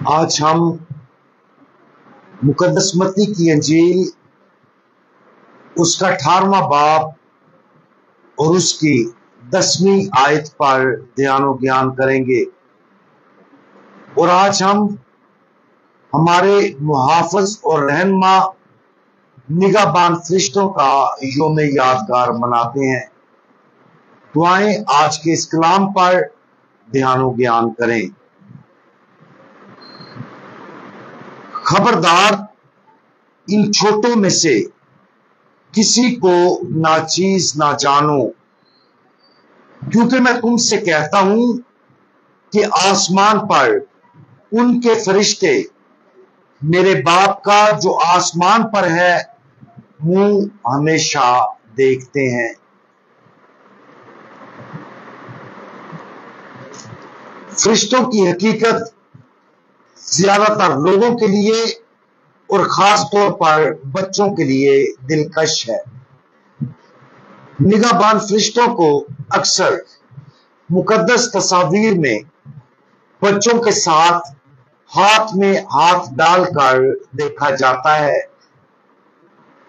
آج ہم مقدس متی کی انجیل اس کا 18واں باب اور اس کی 10ویں آیت پر دھیان و گیان کریں گے، اور آج ہم ہمارے محافظ اور رہنما نگہبان فرشتوں کا یوم یادگار مناتے ہیں۔ تو آئیں آج کے اس کلام پر دھیان و گیان کریں۔ خبردار، ان چھوٹوں میں سے کسی کو ناچیز نہ جانو، کیونکہ میں تم سے کہتا ہوں کہ آسمان پر ان کے فرشتے میرے باپ کا جو آسمان پر ہے منہ ہمیشہ دیکھتے ہیں۔ فرشتوں کی حقیقت زیادہ تر لوگوں کے لیے اور خاص طور پر بچوں کے لیے دلکش ہے۔ نگہبان فرشتوں کو اکثر مقدس تصاویر میں بچوں کے ساتھ ہاتھ میں ہاتھ ڈال کر دیکھا جاتا ہے،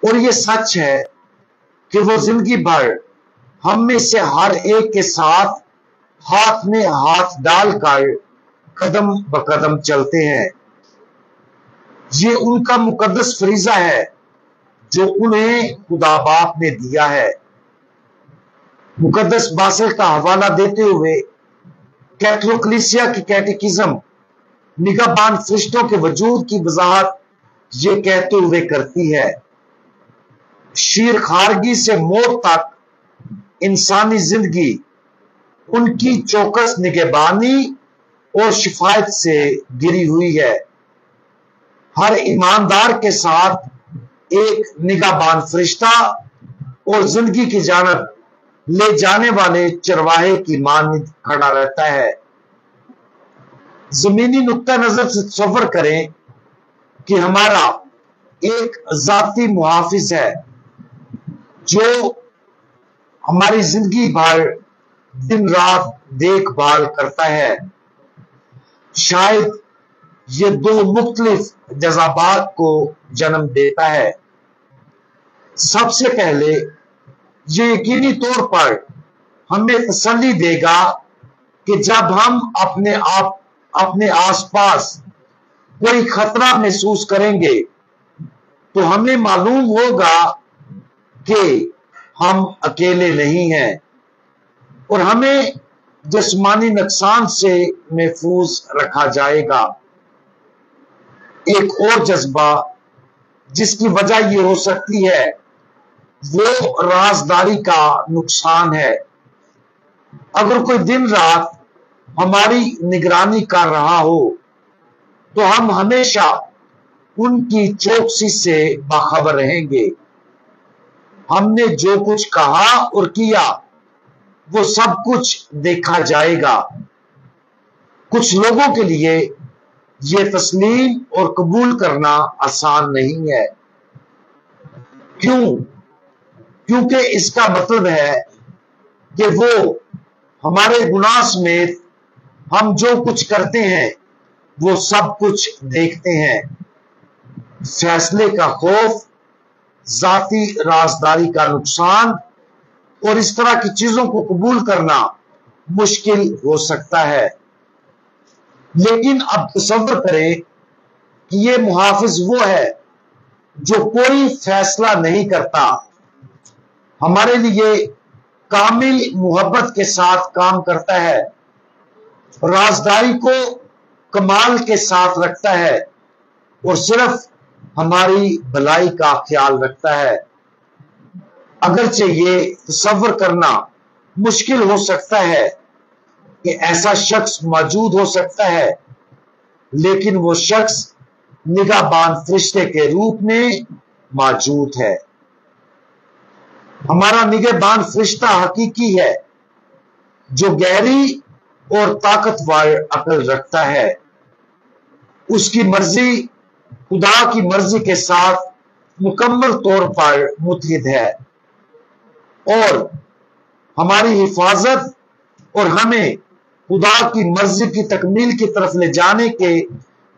اور یہ سچ ہے کہ وہ زندگی بھر ہم میں سے ہر ایک کے ساتھ ہاتھ میں ہاتھ ڈال کر قدم بقدم چلتے ہیں۔ یہ ان کا مقدس فریضہ ہے جو انہیں خدا باپ نے دیا ہے۔ مقدس باسل کا حوالہ دیتے ہوئے کیتھولک کلیسیا کی کیٹیکزم نگہبان فرشتوں کے وجود کی وضاحت یہ کہتے ہوئے کرتی ہے: شیر خارگی سے موت تک انسانی زندگی ان کی چوکس نگہبانی اور شفاعت سے گری ہوئی ہے۔ ہر ایماندار کے ساتھ ایک نگہبان فرشتہ اور زندگی کی جانب لے جانے والے چرواہے کی مانند کھڑا رہتا ہے۔ زمینی نقطہ نظر سے تصور کریں کہ ہمارا ایک ذاتی محافظ ہے جو ہماری زندگی بھر دن رات دیکھ بھال کرتا ہے۔ شاید یہ دو مختلف جذبات کو جنم دیتا ہے۔ سب سے پہلے یہ یقینی طور پر ہمیں تسلی دے گا کہ جب ہم اپنے آس پاس کوئی خطرہ محسوس کریں گے تو ہمیں معلوم ہوگا کہ ہم اکیلے نہیں ہیں، اور ہمیں جسمانی نقصان سے محفوظ رکھا جائے گا۔ ایک اور جذبہ جس کی وجہ یہ ہو سکتی ہے وہ رازداری کا نقصان ہے۔ اگر کوئی دن رات ہماری نگرانی کر رہا ہو تو ہم ہمیشہ ان کی چوکسی سے باخبر رہیں گے۔ ہم نے جو کچھ کہا اور کیا وہ سب کچھ دیکھا جائے گا۔ کچھ لوگوں کے لیے یہ تسلیم اور قبول کرنا آسان نہیں ہے۔ کیونکہ اس کا مطلب ہے کہ وہ ہمارے گناہ سمیت ہم جو کچھ کرتے ہیں وہ سب کچھ دیکھتے ہیں۔ فیصلے کا خوف، ذاتی رازداری کا نقصان اور اس طرح کی چیزوں کو قبول کرنا مشکل ہو سکتا ہے، لیکن اب تصور کریں کہ یہ محافظ وہ ہے جو کوئی فیصلہ نہیں کرتا، ہمارے لیے کامل محبت کے ساتھ کام کرتا ہے، رازداری کو کمال کے ساتھ رکھتا ہے اور صرف ہماری بھلائی کا خیال رکھتا ہے۔ اگرچہ یہ تصور کرنا مشکل ہو سکتا ہے کہ ایسا شخص موجود ہو سکتا ہے، لیکن وہ شخص نگہبان فرشتے کے روپ میں موجود ہے۔ ہمارا نگہبان فرشتہ حقیقی ہے جو گہری اور طاقتور عقل رکھتا ہے۔ اس کی مرضی خدا کی مرضی کے ساتھ مکمل طور پر متحد ہے، اور ہماری حفاظت اور ہمیں خدا کی مرضی کی تکمیل کی طرف لے جانے کے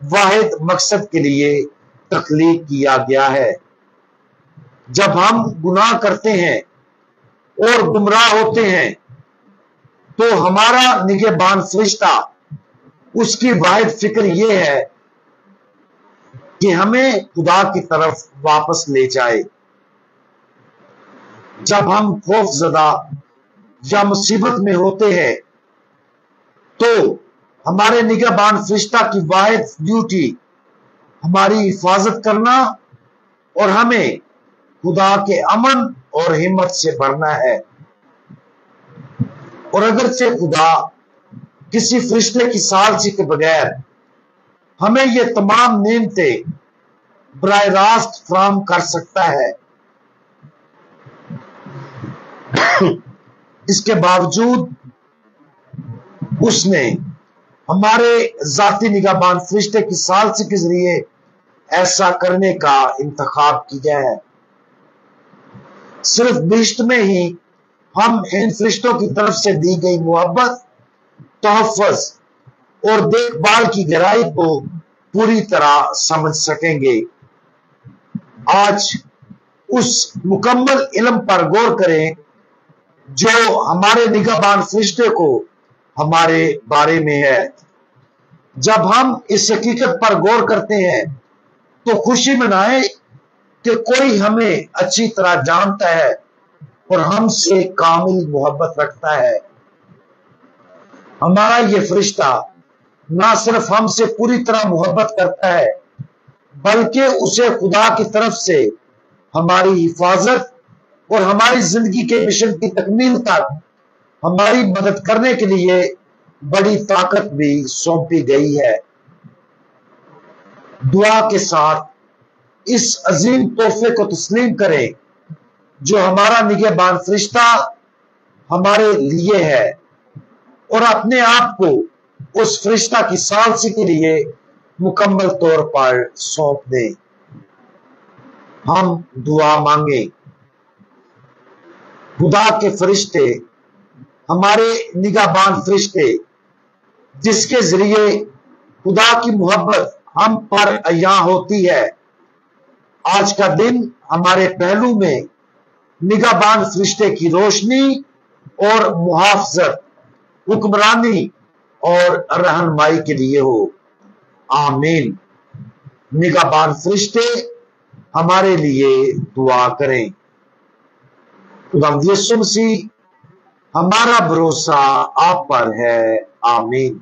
واحد مقصد کے لیے تخلیق کیا گیا ہے۔ جب ہم گناہ کرتے ہیں اور گمراہ ہوتے ہیں تو ہمارا نگہبان فرشتہ اس کی واحد فکر یہ ہے کہ ہمیں خدا کی طرف واپس لے جائے۔ جب ہم خوف زدہ یا مصیبت میں ہوتے ہیں تو ہمارے نگہبان فرشتہ کی واحد ڈیوٹی ہماری حفاظت کرنا اور ہمیں خدا کے امن اور ہمت سے بھرنا ہے۔ اور اگرچہ خدا کسی فرشتے کی ثالثی کے بغیر ہمیں یہ تمام نعمتیں براہ راست فراہم کر سکتا ہے، اس کے باوجود اس نے ہمارے ذاتی نگہبان فرشتے کی ثالثی کے ذریعے ایسا کرنے کا انتخاب کیا ہے۔ صرف بہشت میں ہی ہم ان فرشتوں کی طرف سے دی گئی محبت، تحفظ اور دیکھ بھال کی گہرائی کو پوری طرح سمجھ سکیں گے۔ آج اس مکمل علم پر غور کریں جو ہمارے نگہبان فرشتے کو ہمارے بارے میں ہے۔ جب ہم اس حقیقت پر غور کرتے ہیں تو خوشی منائیں کہ کوئی ہمیں اچھی طرح جانتا ہے اور ہم سے کامل محبت رکھتا ہے۔ ہمارا یہ فرشتہ نہ صرف ہم سے پوری طرح محبت کرتا ہے بلکہ اسے خدا کی طرف سے ہماری حفاظت اور ہماری زندگی کے مشن کی تکمیل تک ہماری مدد کرنے کے لیے بڑی طاقت بھی سونپی گئی ہے۔ دعا کے ساتھ اس عظیم تحفے کو تسلیم کریں جو ہمارا نگہبان فرشتہ ہمارے لیے ہے، اور اپنے آپ کو اس فرشتہ کی ثالثی کے لیے مکمل طور پر سونپ دیں۔ ہم دعا مانگیں۔ خدا کے فرشتے، ہمارے نگہبان فرشتے جس کے ذریعے خدا کی محبت ہم پر عیاں ہوتی ہے، آج کا دن ہمارے پہلو میں نگہبان فرشتے کی روشنی اور محافظت، حکمرانی اور رہنمائی کے لیے ہو۔ آمین۔ نگہبان فرشتے ہمارے لیے دعا کریں۔ خدا یسوع مسیح ہمارا بھروسہ آپ پر ہے۔ آمین۔